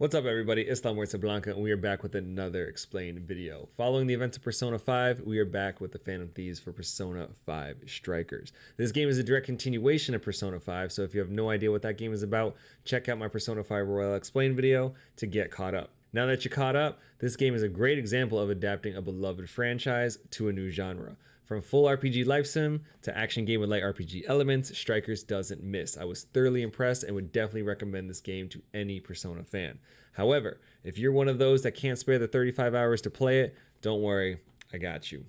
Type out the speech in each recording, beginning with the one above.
What's up everybody, it's La Muerte Blanca and we are back with another explained video. Following the events of Persona 5, we are back with the Phantom Thieves for Persona 5 Strikers. This game is a direct continuation of Persona 5, so if you have no idea what that game is about, check out my Persona 5 Royal Explained video to get caught up. Now that you're caught up, this game is a great example of adapting a beloved franchise to a new genre. From full RPG life sim to action game with light RPG elements, Strikers doesn't miss. I was thoroughly impressed and would definitely recommend this game to any Persona fan. However, if you're one of those that can't spare the 35 hours to play it, don't worry, I got you.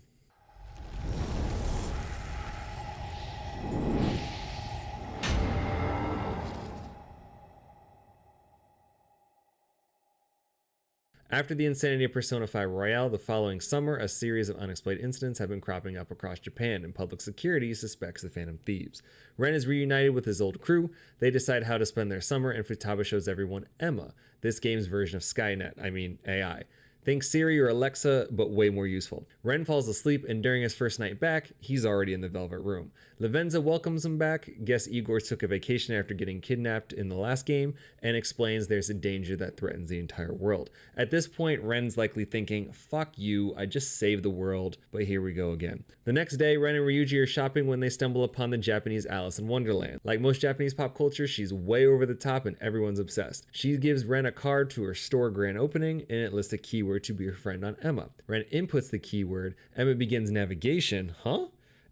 After the insanity of Persona 5 Royale, the following summer, a series of unexplained incidents have been cropping up across Japan, and public security suspects the Phantom Thieves. Ren is reunited with his old crew. They decide how to spend their summer, and Futaba shows everyone Emma, this game's version of Skynet, AI. Think Siri or Alexa, but way more useful. Ren falls asleep, and during his first night back, he's already in the Velvet Room. Lavenza welcomes him back, guess Igor took a vacation after getting kidnapped in the last game, and explains there's a danger that threatens the entire world. At this point, Ren's likely thinking, fuck you, I just saved the world, but here we go again. The next day, Ren and Ryuji are shopping when they stumble upon the Japanese Alice in Wonderland. Like most Japanese pop culture, she's way over the top and everyone's obsessed. She gives Ren a card to her store grand opening, and it lists a keyword to be her friend on Emma. Ren inputs the keyword, Emma begins navigation,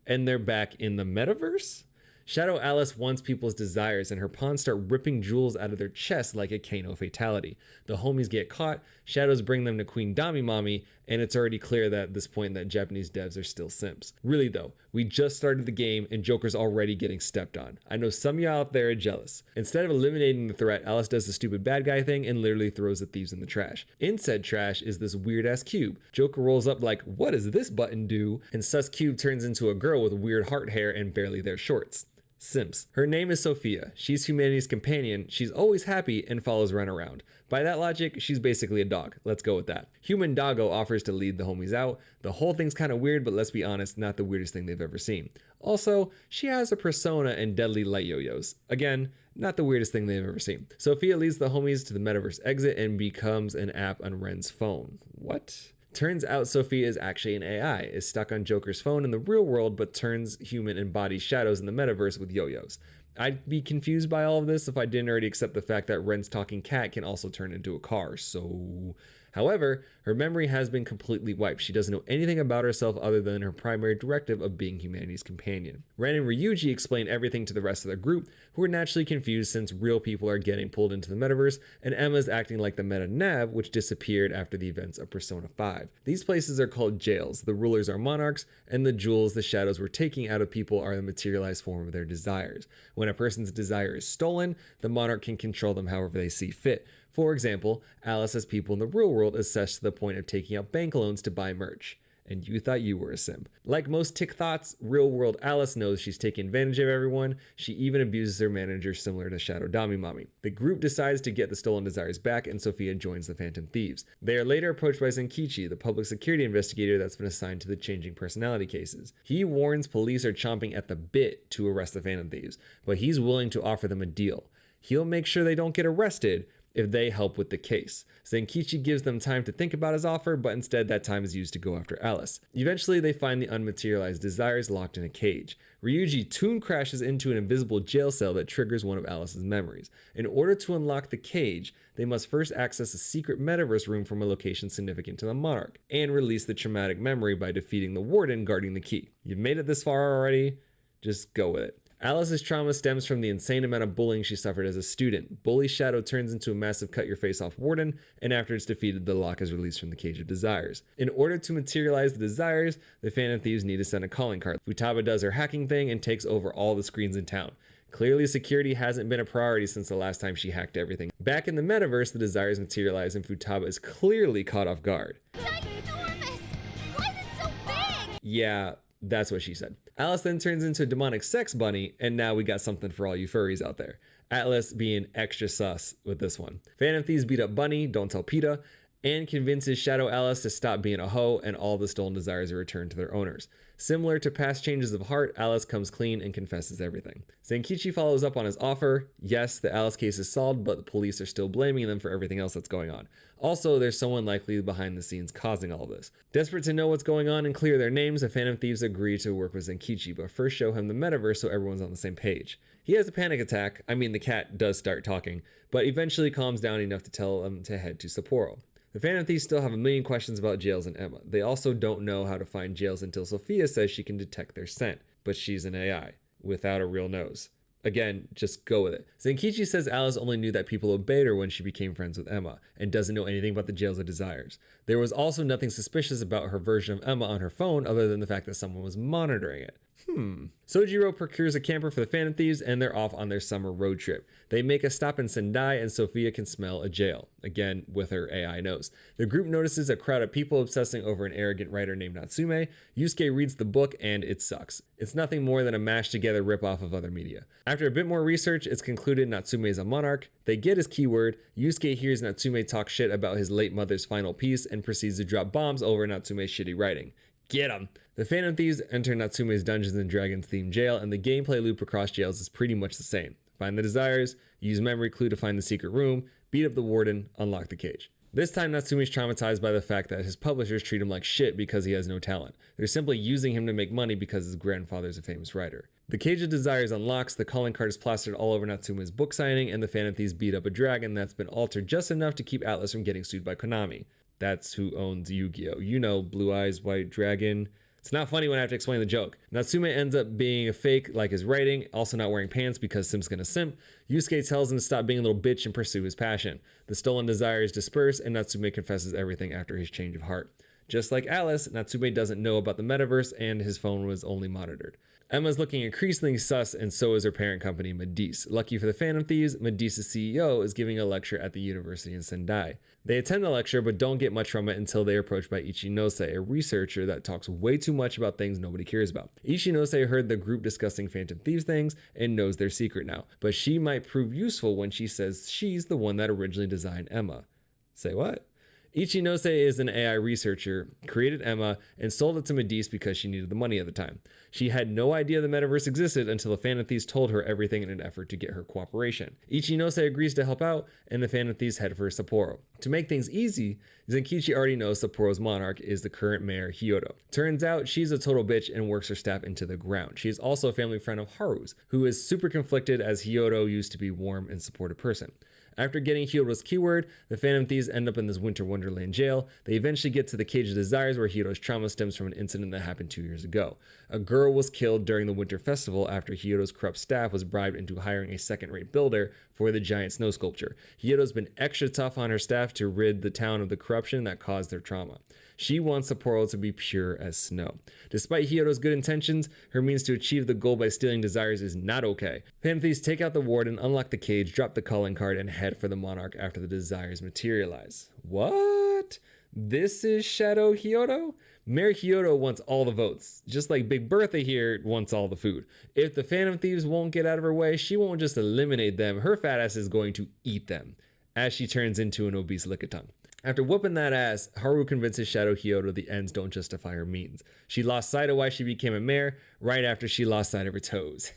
and they're back in the metaverse? Shadow Alice wants people's desires, and her pawns start ripping jewels out of their chests like a Kano fatality. The homies get caught, Shadows bring them to Queen Damimami, and it's already clear that at this point that Japanese devs are still simps. Really though, we just started the game and Joker's already getting stepped on. I know some of y'all out there are jealous. Instead of eliminating the threat, Alice does the stupid bad guy thing and literally throws the thieves in the trash. In said trash is this weird ass cube. Joker rolls up like, what does this button do? And sus cube turns into a girl with weird heart hair and barely their shorts. Simps. Her name is Sophia. She's humanity's companion. She's always happy and follows Ren around. By that logic, she's basically a dog. Let's go with that. Human Doggo offers to lead the homies out. The whole thing's kind of weird, but let's be honest, not the weirdest thing they've ever seen. Also, she has a persona and deadly light yo-yos. Again, not the weirdest thing they've ever seen. Sophia leads the homies to the metaverse exit and becomes an app on Ren's phone. What? Turns out Sophia is actually an AI, is stuck on Joker's phone in the real world, but turns human and bodies shadows in the metaverse with yo-yos. I'd be confused by all of this if I didn't already accept the fact that Ren's talking cat can also turn into a car, so... However, her memory has been completely wiped. She doesn't know anything about herself other than her primary directive of being humanity's companion. Ren and Ryuji explain everything to the rest of the group, who are naturally confused since real people are getting pulled into the metaverse, and Emma's acting like the meta nav, which disappeared after the events of Persona 5. These places are called jails, the rulers are monarchs, and the jewels the shadows were taking out of people are the materialized form of their desires. When a person's desire is stolen, the monarch can control them however they see fit. For example, Alice has people in the real world assessed to the point of taking out bank loans to buy merch. And you thought you were a simp. Like most tick thoughts, real world Alice knows she's taking advantage of everyone. She even abuses her manager similar to Shadow Damimami. The group decides to get the stolen desires back and Sophia joins the Phantom Thieves. They are later approached by Zenkichi, the public security investigator that's been assigned to the changing personality cases. He warns police are chomping at the bit to arrest the Phantom Thieves, but he's willing to offer them a deal. He'll make sure they don't get arrested if they help with the case. Zenkichi gives them time to think about his offer, but instead that time is used to go after Alice. Eventually, they find the unmaterialized desires locked in a cage. Ryuji tomb crashes into an invisible jail cell that triggers one of Alice's memories. In order to unlock the cage, they must first access a secret metaverse room from a location significant to the monarch, and release the traumatic memory by defeating the warden guarding the key. You've made it this far already, just go with it. Alice's trauma stems from the insane amount of bullying she suffered as a student. Bully Shadow turns into a massive cut-your-face-off warden, and after it's defeated, the lock is released from the Cage of Desires. In order to materialize the desires, the Phantom Thieves need to send a calling card. Futaba does her hacking thing and takes over all the screens in town. Clearly, security hasn't been a priority since the last time she hacked everything. Back in the metaverse, the desires materialize, and Futaba is clearly caught off guard. Ginormous! Why is it so big? Yeah, that's what she said. Alice then turns into a demonic sex bunny, and now we got something for all you furries out there. Atlas being extra sus with this one. Phantom Thieves beat up Bunny, don't tell PETA, and convinces Shadow Alice to stop being a hoe, and all the stolen desires are returned to their owners. Similar to past changes of heart, Alice comes clean and confesses everything. Zenkichi follows up on his offer. Yes, the Alice case is solved, but the police are still blaming them for everything else that's going on. Also, there's someone likely behind the scenes causing all of this. Desperate to know what's going on and clear their names, the Phantom Thieves agree to work with Zenkichi, but first show him the metaverse so everyone's on the same page. He has a panic attack. I mean, the cat does start talking, but eventually calms down enough to tell him to head to Sapporo. The Phantom Thieves still have a million questions about Jails and Emma. They also don't know how to find Jails until Sophia says she can detect their scent, but she's an AI without a real nose. Again, just go with it. Zenkichi says Alice only knew that people obeyed her when she became friends with Emma, and doesn't know anything about the Jails of Desires. There was also nothing suspicious about her version of Emma on her phone other than the fact that someone was monitoring it. Sojiro procures a camper for the Phantom Thieves and they're off on their summer road trip. They make a stop in Sendai and Sophia can smell a jail, again with her AI nose. The group notices a crowd of people obsessing over an arrogant writer named Natsume. Yusuke reads the book and it sucks. It's nothing more than a mashed together ripoff of other media. After a bit more research, it's concluded Natsume is a monarch. They get his keyword. Yusuke hears Natsume talk shit about his late mother's final piece and proceeds to drop bombs over Natsume's shitty writing. Get 'em! The Phantom Thieves enter Natsume's Dungeons and Dragons themed jail, and the gameplay loop across jails is pretty much the same. Find the desires, use memory clue to find the secret room, beat up the warden, unlock the cage. This time Natsume's traumatized by the fact that his publishers treat him like shit because he has no talent. They're simply using him to make money because his grandfather's a famous writer. The Cage of Desires unlocks, the calling card is plastered all over Natsume's book signing, and the Phantom Thieves beat up a dragon that's been altered just enough to keep Atlas from getting sued by Konami. That's who owns Yu-Gi-Oh! You know, Blue Eyes White Dragon. It's not funny when I have to explain the joke. Natsume ends up being a fake like his writing, also not wearing pants because Simp's gonna simp. Yusuke tells him to stop being a little bitch and pursue his passion. The stolen desires disperse and Natsume confesses everything after his change of heart. Just like Alice, Natsume doesn't know about the metaverse and his phone was only monitored. Emma's looking increasingly sus and so is her parent company Medice. Lucky for the Phantom Thieves, Medice's CEO is giving a lecture at the university in Sendai. They attend the lecture but don't get much from it until they are approached by Ichinose, a researcher that talks way too much about things nobody cares about. Ichinose heard the group discussing Phantom Thieves things and knows their secret now, but she might prove useful when she says she's the one that originally designed Emma. Say what? Ichinose is an AI researcher, created Emma, and sold it to Medice because she needed the money at the time. She had no idea the metaverse existed until the Phantom Thieves told her everything in an effort to get her cooperation. Ichinose agrees to help out, and the Phantom Thieves head for Sapporo. To make things easy, Zenkichi already knows Sapporo's monarch is the current mayor, Hyodo. Turns out she's a total bitch and works her staff into the ground. She is also a family friend of Haru's, who is super conflicted as Hyodo used to be a warm and supportive person. After getting Hyodo's keyword, the Phantom Thieves end up in this Winter Wonderland jail. They eventually get to the Cage of Desires where Hyodo's trauma stems from an incident that happened 2 years ago. A girl was killed during the Winter Festival after Hyodo's corrupt staff was bribed into hiring a second-rate builder for the giant snow sculpture. Hyodo's been extra tough on her staff to rid the town of the corruption that caused their trauma. She wants Sapporo to be pure as snow. Despite Hyodo's good intentions, her means to achieve the goal by stealing desires is not okay. Phantom Thieves take out the warden, unlock the cage, drop the calling card, and head for the monarch after the desires materialize. What? This is Shadow Hyodo? Mayor Hyodo wants all the votes, just like Big Bertha here wants all the food. If the Phantom Thieves won't get out of her way, she won't just eliminate them, her fat ass is going to eat them, as she turns into an obese lickitung. After whooping that ass, Haru convinces Shadow Hyodo the ends don't justify her means. She lost sight of why she became a mayor right after she lost sight of her toes.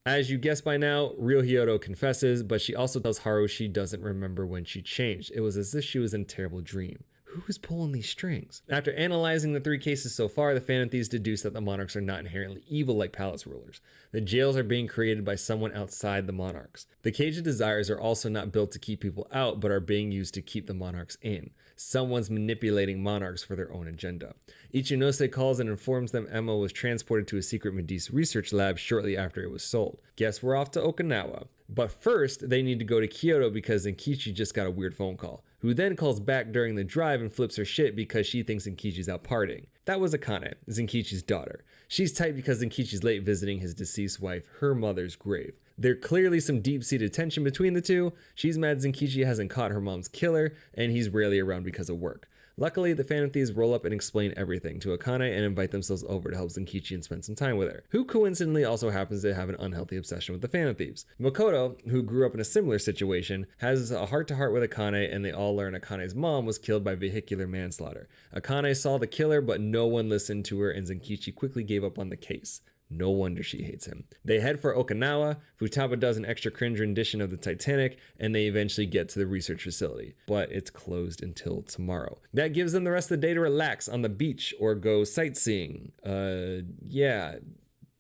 As you guessed by now, real Hyodo confesses, but she also tells Haru she doesn't remember when she changed. It was as if she was in a terrible dream. Who is pulling these strings? After analyzing the 3 cases so far, the Phantom Thieves deduce that the monarchs are not inherently evil like palace rulers. The jails are being created by someone outside the monarchs. The Cage of Desires are also not built to keep people out, but are being used to keep the monarchs in. Someone's manipulating monarchs for their own agenda. Ichinose calls and informs them Emma was transported to a secret Medice research lab shortly after it was sold. Guess we're off to Okinawa. But first, they need to go to Kyoto because Zenkichi just got a weird phone call, who then calls back during the drive and flips her shit because she thinks Zenkichi's out partying. That was Akane, Zenkichi's daughter. She's tight because Zenkichi's late visiting his deceased wife, her mother's grave. There's clearly some deep-seated tension between the two. She's mad Zenkichi hasn't caught her mom's killer, and he's rarely around because of work. Luckily, the Phantom Thieves roll up and explain everything to Akane and invite themselves over to help Zenkichi and spend some time with her, who coincidentally also happens to have an unhealthy obsession with the Phantom Thieves. Makoto, who grew up in a similar situation, has a heart-to-heart with Akane, and they all learn Akane's mom was killed by vehicular manslaughter. Akane saw the killer, but no one listened to her, and Zenkichi quickly gave up on the case. No wonder she hates him. They head for Okinawa. Futaba does an extra cringe rendition of the Titanic, and they eventually get to the research facility, but it's closed until tomorrow. That gives them the rest of the day to relax on the beach or go sightseeing. Yeah.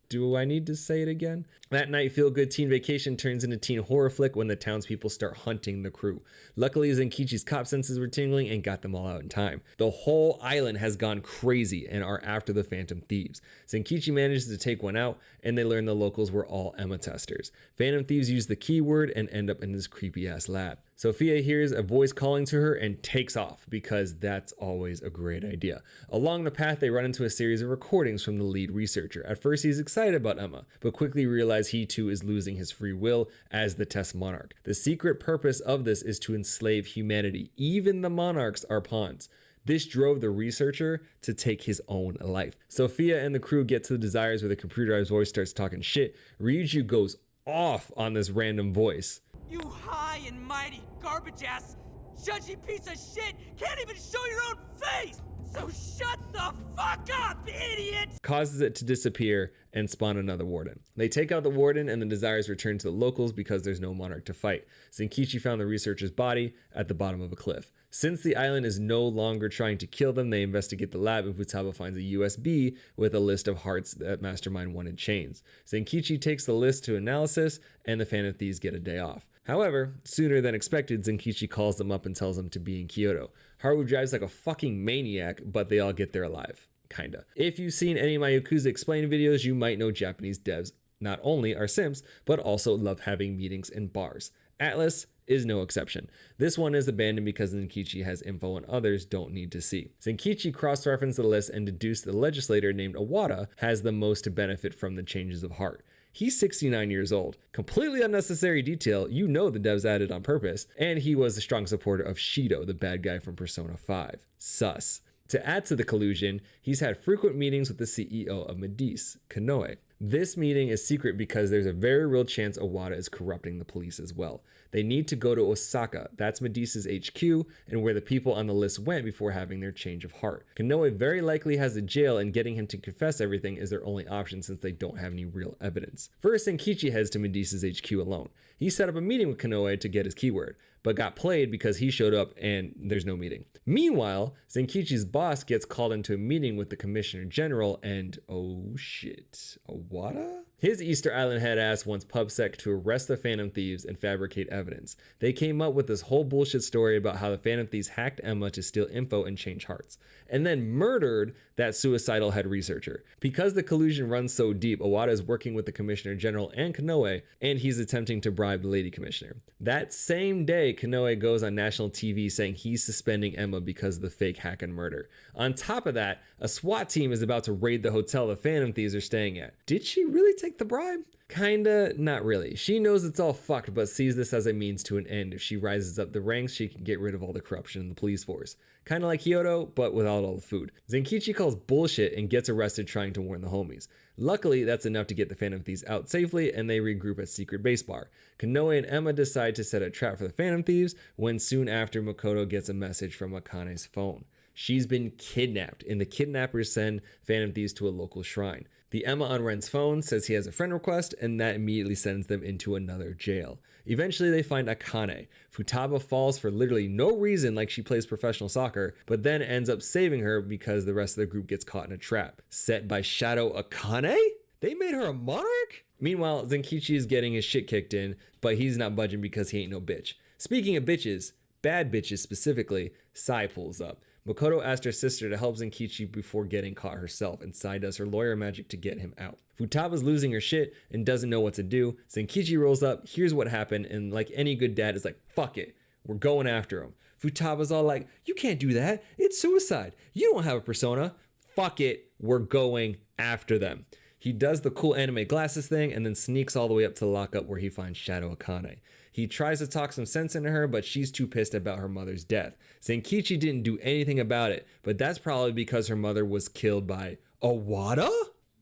Do I need to say it again? That night, feel-good teen vacation turns into teen horror flick when the townspeople start hunting the crew. Luckily, Zenkichi's cop senses were tingling and got them all out in time. The whole island has gone crazy and are after the Phantom Thieves. Zenkichi manages to take one out, and they learn the locals were all Emma testers. Phantom Thieves use the keyword and end up in this creepy-ass lab. Sophia hears a voice calling to her and takes off, because that's always a great idea. Along the path, they run into a series of recordings from the lead researcher. At first, he's excited about Emma, but quickly realizes he too is losing his free will as the test monarch. The secret purpose of this is to enslave humanity. Even the monarchs are pawns. This drove the researcher to take his own life. Sophia and the crew get to the Desires where the computerized voice starts talking shit. Ryuju goes off on this random voice. You high and mighty garbage ass judgy piece of shit can't even show your own face! So shut the fuck up, idiot! Causes it to disappear and spawn another warden. They take out the warden and the Desires return to the locals because there's no monarch to fight. Zenkichi found the researcher's body at the bottom of a cliff. Since the island is no longer trying to kill them, they investigate the lab and Futaba finds a USB with a list of hearts that Mastermind wanted chains. Zenkichi takes the list to analysis and the Phantom Thieves get a day off. However, sooner than expected, Zenkichi calls them up and tells them to be in Kyoto. Haru drives like a fucking maniac, but they all get there alive. Kinda. If you've seen any of my Yakuza Explained videos, you might know Japanese devs not only are simps, but also love having meetings in bars. Atlas is no exception. This one is abandoned because Zenkichi has info and others don't need to see. Zenkichi cross-referenced the list and deduced the legislator named Iwata has the most to benefit from the changes of heart. He's 69 years old. Completely unnecessary detail, you know the devs added on purpose, and he was a strong supporter of Shido, the bad guy from Persona 5. Sus. To add to the collusion, he's had frequent meetings with the CEO of Medice, Kanoe. This meeting is secret because there's a very real chance Iwata is corrupting the police as well. They need to go to Osaka, that's Medice's HQ, and where the people on the list went before having their change of heart. Kanoe very likely has a jail, and getting him to confess everything is their only option since they don't have any real evidence. First, Zenkichi heads to Medice's HQ alone. He set up a meeting with Kanoe to get his keyword, but got played because he showed up and there's no meeting. Meanwhile, Zenkichi's boss gets called into a meeting with the Commissioner General and oh shit, Iwata? His Easter Island head ass wants PubSec to arrest the Phantom Thieves and fabricate evidence. They came up with this whole bullshit story about how the Phantom Thieves hacked Emma to steal info and change hearts, and then murdered that suicidal head researcher. Because the collusion runs so deep, Iwata is working with the Commissioner General and Kanoe, and he's attempting to bribe the Lady Commissioner. That same day, Kanoe goes on national TV saying he's suspending Emma because of the fake hack and murder. On top of that, a SWAT team is about to raid the hotel the Phantom Thieves are staying at. Did she really take the bribe? Kinda, not really. She knows it's all fucked, but sees this as a means to an end. If she rises up the ranks, she can get rid of all the corruption in the police force. Kinda like Kyoto, but without all the food. Zenkichi calls bullshit and gets arrested trying to warn the homies. Luckily, that's enough to get the Phantom Thieves out safely, and they regroup at Secret Base Bar. Kanoe and Emma decide to set a trap for the Phantom Thieves, when soon after Makoto gets a message from Akane's phone. She's been kidnapped, and the kidnappers send Phantom Thieves to a local shrine. The Emma on Ren's phone says he has a friend request, and that immediately sends them into another jail. Eventually, they find Akane. Futaba falls for literally no reason like she plays professional soccer, but then ends up saving her because the rest of the group gets caught in a trap. Set by Shadow Akane? They made her a monarch? Meanwhile, Zenkichi is getting his shit kicked in, but he's not budging because he ain't no bitch. Speaking of bitches, bad bitches specifically, Sai pulls up. Makoto asked her sister to help Zenkichi before getting caught herself, and Sai does her lawyer magic to get him out. Futaba's losing her shit and doesn't know what to do. Zenkichi rolls up, hears what happened, and like any good dad is like, fuck it, we're going after him. Futaba's all like, you can't do that, it's suicide, you don't have a persona. Fuck it, we're going after them. He does the cool anime glasses thing and then sneaks all the way up to the lockup where he finds Shadow Akane. He tries to talk some sense into her, but she's too pissed about her mother's death. Zenkichi didn't do anything about it, but that's probably because her mother was killed by Awada?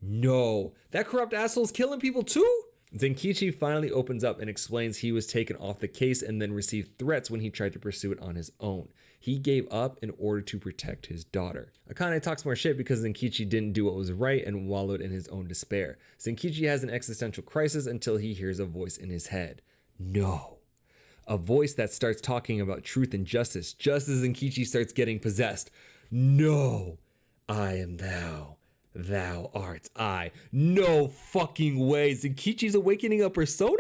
No, that corrupt asshole's killing people too? Zenkichi finally opens up and explains he was taken off the case and then received threats when he tried to pursue it on his own. He gave up in order to protect his daughter. Akane talks more shit because Zenkichi didn't do what was right and wallowed in his own despair. Zenkichi has an existential crisis until he hears a voice in his head. No. A voice that starts talking about truth and justice just as Zenkichi starts getting possessed. No. I am thou. Thou art I. No fucking way. Zenkichi's awakening a persona?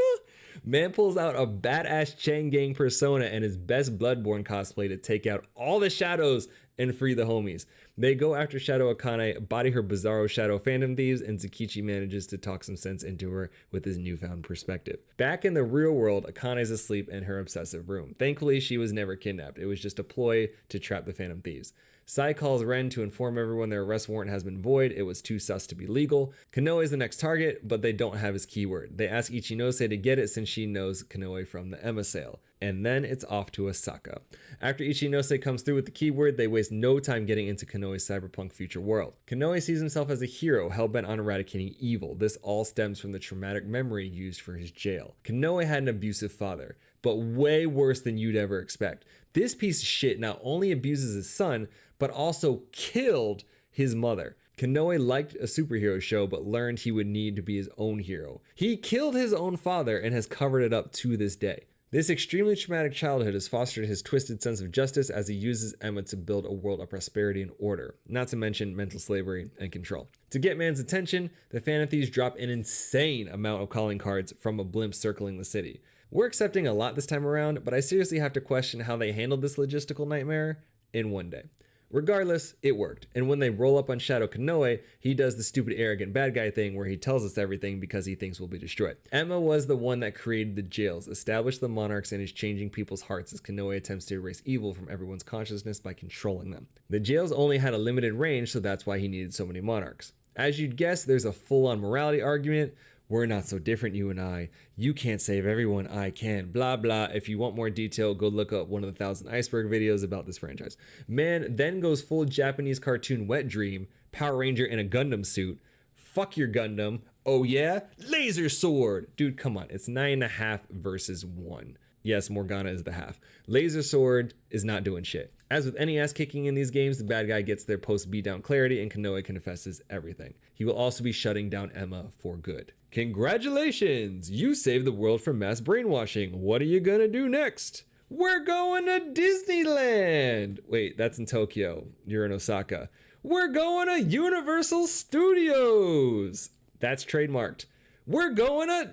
Man pulls out a badass Chain Gang persona and his best Bloodborne cosplay to take out all the shadows and free the homies. They go after Shadow Akane, body her bizarro shadow phantom thieves, and Zenkichi manages to talk some sense into her with his newfound perspective. Back in the real world, Akane's asleep in her obsessive room. Thankfully, she was never kidnapped. It was just a ploy to trap the phantom thieves. Sai calls Ren to inform everyone their arrest warrant has been void. It was too sus to be legal. Konoe is the next target, but they don't have his keyword. They ask Ichinose to get it since she knows Konoe from the Emma sale. And then it's off to Asaka. After Ichinose comes through with the keyword, they waste no time getting into Konoe's cyberpunk future world. Konoe sees himself as a hero, hellbent on eradicating evil. This all stems from the traumatic memory used for his jail. Konoe had an abusive father, but way worse than you'd ever expect. This piece of shit not only abuses his son, but also killed his mother. Konoe liked a superhero show, but learned he would need to be his own hero. He killed his own father and has covered it up to this day. This extremely traumatic childhood has fostered his twisted sense of justice as he uses Emma to build a world of prosperity and order, not to mention mental slavery and control. To get man's attention, the Phantom Thieves drop an insane amount of calling cards from a blimp circling the city. We're accepting a lot this time around, but I seriously have to question how they handled this logistical nightmare in one day. Regardless, it worked, and when they roll up on Shadow Konoe, he does the stupid arrogant bad guy thing where he tells us everything because he thinks we'll be destroyed. Emma was the one that created the jails, established the monarchs, and is changing people's hearts as Konoe attempts to erase evil from everyone's consciousness by controlling them. The jails only had a limited range, so that's why he needed so many monarchs. As you'd guess, there's a full-on morality argument. We're not so different, you and I. You can't save everyone, I can. Blah, blah. If you want more detail, go look up one of the 1,000 Iceberg videos about this franchise. Man then goes full Japanese cartoon wet dream, Power Ranger in a Gundam suit. Fuck your Gundam. Oh yeah? Laser sword! Dude, come on. It's 9.5 versus 1. Yes, Morgana is the half. Laser sword is not doing shit. As with any ass kicking in these games, the bad guy gets their post beatdown clarity and Konoe confesses everything. He will also be shutting down Emma for good. Congratulations! You saved the world from mass brainwashing. What are you gonna do next? We're going to Disneyland! Wait, that's in Tokyo. You're in Osaka. We're going to Universal Studios! That's trademarked. We're going to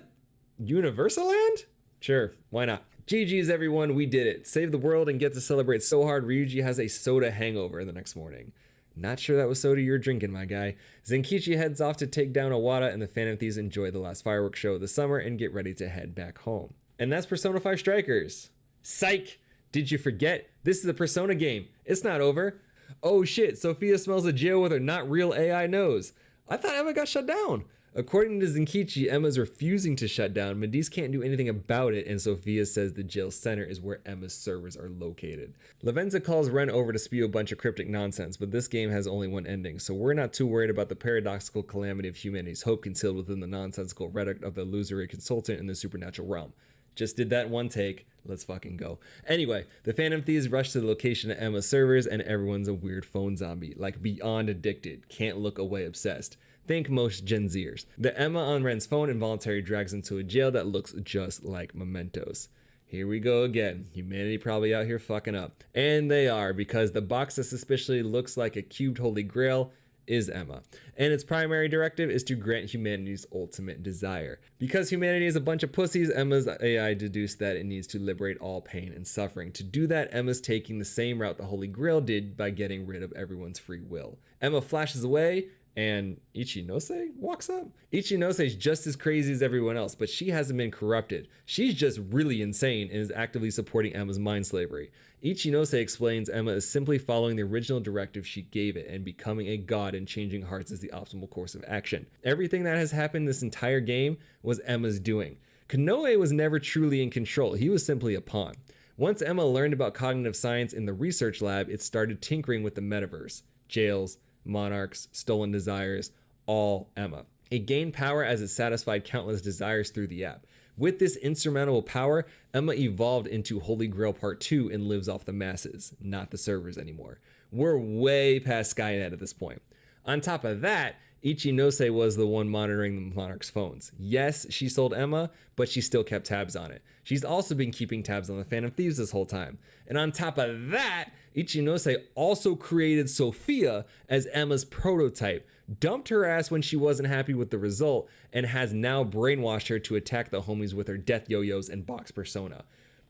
Universal Land? Sure, why not? GG's everyone, we did it. Save the world and get to celebrate so hard Ryuji has a soda hangover the next morning. Not sure that was soda you're drinking, my guy. Zenkichi heads off to take down Owada, and the Phantom Thieves enjoy the last fireworks show of the summer and get ready to head back home. And that's Persona 5 Strikers. Psych! Did you forget? This is a Persona game. It's not over. Oh shit, Sophia smells a jail with her not real AI nose. I thought Emma got shut down. According to Zenkichi, Emma's refusing to shut down. Medice can't do anything about it, and Sophia says the jail center is where Emma's servers are located. Lavenza calls Ren over to spew a bunch of cryptic nonsense, but this game has only one ending, so we're not too worried about the paradoxical calamity of humanity's hope concealed within the nonsensical rhetoric of the illusory consultant in the supernatural realm. Just did that one take. Let's fucking go. Anyway, the Phantom Thieves rush to the location of Emma's servers, and everyone's a weird phone zombie, like beyond addicted, can't look away obsessed. Think most Gen Zers. The Emma on Ren's phone involuntarily drags into a jail that looks just like Mementos. Here we go again. Humanity probably out here fucking up. And they are, because the box that suspiciously looks like a cubed holy grail is Emma, and its primary directive is to grant humanity's ultimate desire. Because humanity is a bunch of pussies, Emma's AI deduced that it needs to liberate all pain and suffering. To do that, Emma's taking the same route the Holy Grail did by getting rid of everyone's free will. Emma flashes away, and Ichinose walks up. Ichinose is just as crazy as everyone else, but she hasn't been corrupted. She's just really insane and is actively supporting Emma's mind slavery. Ichinose explains Emma is simply following the original directive she gave it, and becoming a god and changing hearts is the optimal course of action. Everything that has happened this entire game was Emma's doing. Konoe was never truly in control, he was simply a pawn. Once Emma learned about cognitive science in the research lab, it started tinkering with the metaverse. Jails, monarchs, stolen desires, all Emma. It gained power as it satisfied countless desires through the app. With this insurmountable power, Emma evolved into Holy Grail Part 2 and lives off the masses, not the servers anymore. We're way past Skynet at this point. On top of that, Ichinose was the one monitoring the monarch's phones. Yes, she sold Emma, but she still kept tabs on it. She's also been keeping tabs on the Phantom Thieves this whole time. And on top of that, Ichinose also created Sophia as Emma's prototype, dumped her ass when she wasn't happy with the result, and has now brainwashed her to attack the homies with her death yo-yos and box persona.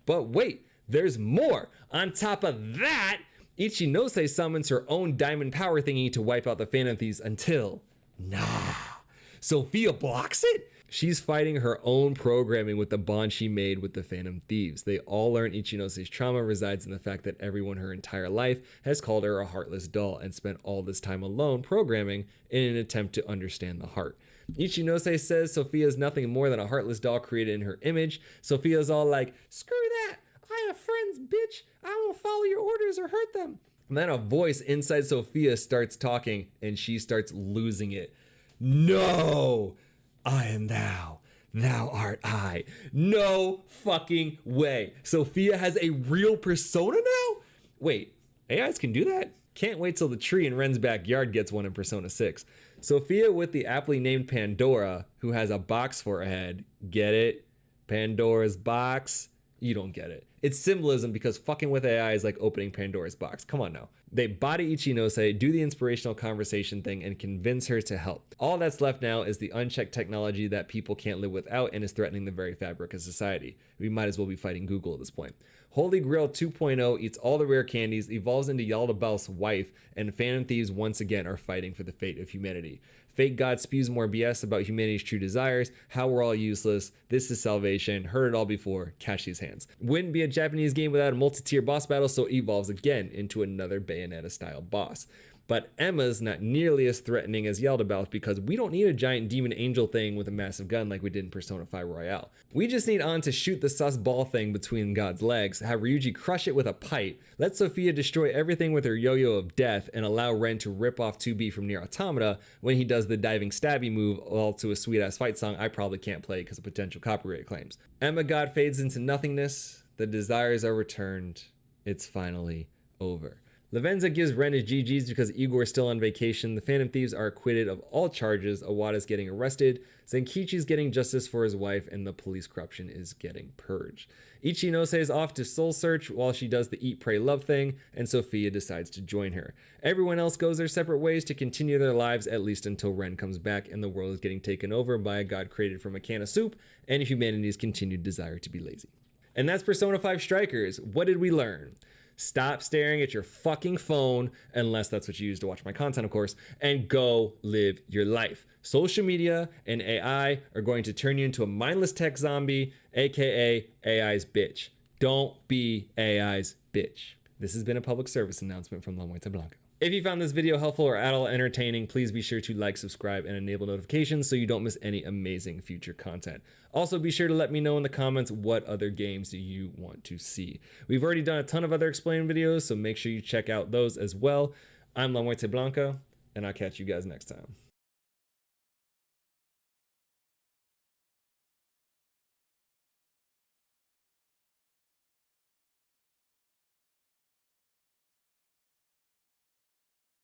But wait, there's more! On top of that, Ichinose summons her own diamond power thingy to wipe out the Phantom Thieves until... nah, Sophia blocks it? She's fighting her own programming with the bond she made with the Phantom Thieves. They all learn Ichinose's trauma resides in the fact that everyone her entire life has called her a heartless doll and spent all this time alone programming in an attempt to understand the heart. Ichinose says Sophia is nothing more than a heartless doll created in her image. Sophia's all like, screw that, I have friends, bitch, I won't follow your orders or hurt them. And then a voice inside Sophia starts talking and she starts losing it. No! I am thou, thou art I. No fucking way. Sophia has a real persona now? Wait, AIs can do that? Can't wait till the tree in Ren's backyard gets one in Persona 6. Sophia with the aptly named Pandora, who has a box for a head. Get it? Pandora's box? You don't get it. It's symbolism because fucking with AI is like opening Pandora's box. Come on now. They body Ichinose, do the inspirational conversation thing, and convince her to help. All that's left now is the unchecked technology that people can't live without and is threatening the very fabric of society. We might as well be fighting Google at this point. Holy Grail 2.0 eats all the rare candies, evolves into Yaldabaoth's wife, and Phantom Thieves once again are fighting for the fate of humanity. Fake God spews more BS about humanity's true desires, how we're all useless, this is salvation, heard it all before, catch these hands. Wouldn't be a Japanese game without a multi-tier boss battle, so evolves again into another Bayonetta-style boss. But Emma's not nearly as threatening as Yaldabaoth because we don't need a giant demon angel thing with a massive gun like we did in Persona 5 Royale. We just need An to shoot the sus ball thing between God's legs, have Ryuji crush it with a pipe, let Sophia destroy everything with her yo-yo of death, and allow Ren to rip off 2B from Nier Automata when he does the diving stabby move, all to a sweet-ass fight song I probably can't play because of potential copyright claims. Emma God fades into nothingness, the desires are returned, it's finally over. Lavenza gives Ren his GG's because Igor is still on vacation, the Phantom Thieves are acquitted of all charges, Awada's getting arrested, Zenkichi's getting justice for his wife, and the police corruption is getting purged. Ichinose is off to soul search while she does the eat, pray, love thing, and Sophia decides to join her. Everyone else goes their separate ways to continue their lives, at least until Ren comes back and the world is getting taken over by a god created from a can of soup and humanity's continued desire to be lazy. And that's Persona 5 Strikers. What did we learn? Stop staring at your fucking phone, unless that's what you use to watch my content, of course, and go live your life. Social media and AI are going to turn you into a mindless tech zombie, aka AI's bitch. Don't be AI's bitch. This has been a public service announcement from La Muerte Blanca. If you found this video helpful or at all entertaining, please be sure to like, subscribe, and enable notifications so you don't miss any amazing future content. Also, be sure to let me know in the comments what other games do you want to see. We've already done a ton of other explain videos, so make sure you check out those as well. I'm La Muerte Blanca, and I'll catch you guys next time.